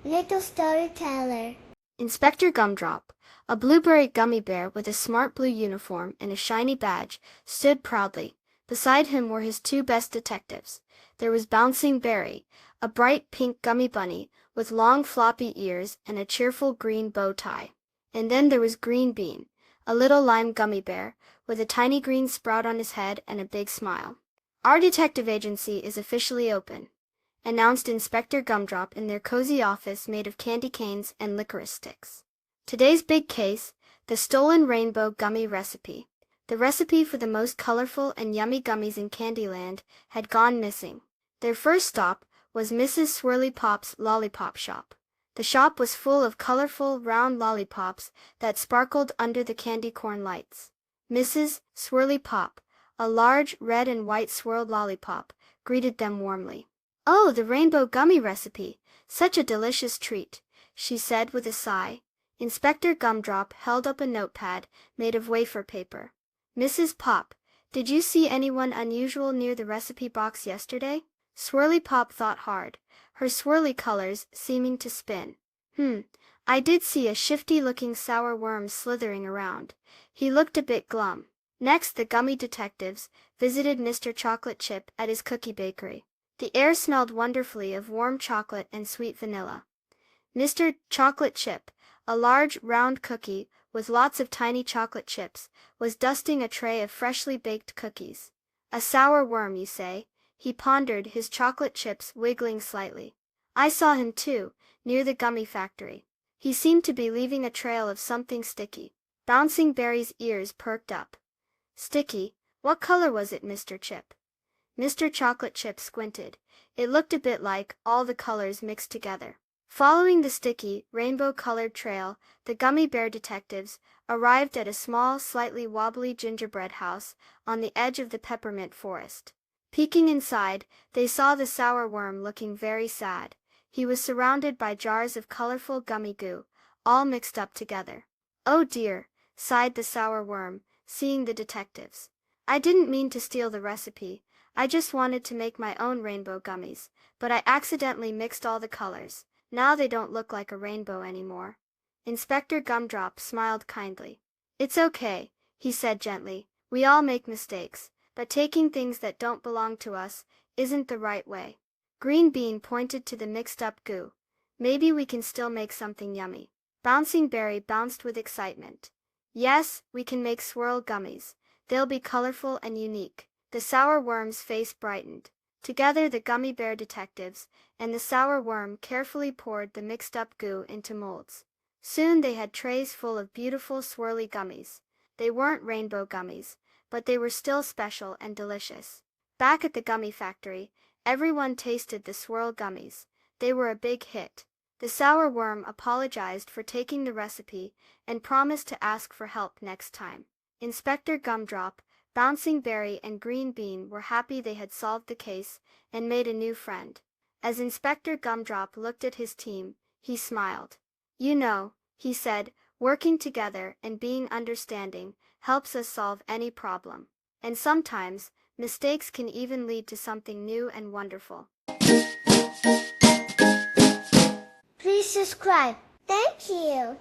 Little storyteller. Inspector Gumdrop, a blueberry gummy bear with a smart blue uniform and a shiny badge, stood proudly. Beside him were his two best detectives. There was Bouncing Berry, a bright pink gummy bunny with long floppy ears and a cheerful green bow tie. And then there was Green Bean, a little lime gummy bear with a tiny green sprout on his head and a big smile. "Our detective agency is officially open," announced Inspector Gumdrop in their cozy office made of candy canes and licorice sticks. "Today's big case, the Stolen Rainbow Gummy Recipe." The recipe for the most colorful and yummy gummies in Candyland had gone missing. Their first stop was Mrs. Swirly Pop's lollipop shop. The shop was full of colorful, round lollipops that sparkled under the candy corn lights. Mrs. Swirly Pop, a large red and white swirled lollipop, greeted them warmly. "Oh, the rainbow gummy recipe! Such a delicious treat," she said with a sigh. Inspector Gumdrop held up a notepad made of wafer paper. "Mrs. Pop, did you see anyone unusual near the recipe box yesterday?" Swirly Pop thought hard, her swirly colors seeming to spin. I did see a shifty-looking sour worm slithering around." He looked a bit glum. Next, the gummy detectives visited Mr. Chocolate Chip at his cookie bakery. The air smelled wonderfully of warm chocolate and sweet vanilla. Mr. Chocolate Chip, a large, round cookie with lots of tiny chocolate chips, was dusting a tray of freshly baked cookies. "A sour worm, you say?" He pondered, his chocolate chips wiggling slightly. "I saw him too, near the gummy factory. He seemed to be leaving a trail of something sticky." Bouncing Berry's ears perked up. "Sticky? What color was it, Mr. Chip?" Mr. Chocolate Chip squinted. It looked a bit like all the colors mixed together. Following the sticky, rainbow-colored trail, the gummy bear detectives arrived at a small, slightly wobbly gingerbread house on the edge of the peppermint forest. Peeking inside, they saw the sour worm looking very sad. He was surrounded by jars of colorful gummy goo, all mixed up together. "Oh dear," sighed the sour worm, seeing the detectives. "I didn't mean to steal the recipe. I just wanted to make my own rainbow gummies, but I accidentally mixed all the colors. Now they don't look like a rainbow anymore." Inspector Gumdrop smiled kindly. "It's okay," he said gently. "We all make mistakes, but taking things that don't belong to us isn't the right way." Green Bean pointed to the mixed-up goo. "Maybe we can still make something yummy." Bouncing Berry bounced with excitement. "Yes, we can make swirl gummies. They'll be colorful and unique." The sour worm's face brightened. Together the gummy bear detectives and the sour worm carefully poured the mixed-up goo into molds. Soon they had trays full of beautiful swirly gummies. They weren't rainbow gummies, but they were still special and delicious. Back at the gummy factory, everyone tasted the swirl gummies. They were a big hit. The sour worm apologized for taking the recipe and promised to ask for help next time. Inspector Gumdrop, Bouncing Berry, and Green Bean were happy they had solved the case and made a new friend. As Inspector Gumdrop looked at his team, he smiled. "You know," he said, "working together and being understanding helps us solve any problem. And sometimes, mistakes can even lead to something new and wonderful." Please subscribe. Thank you.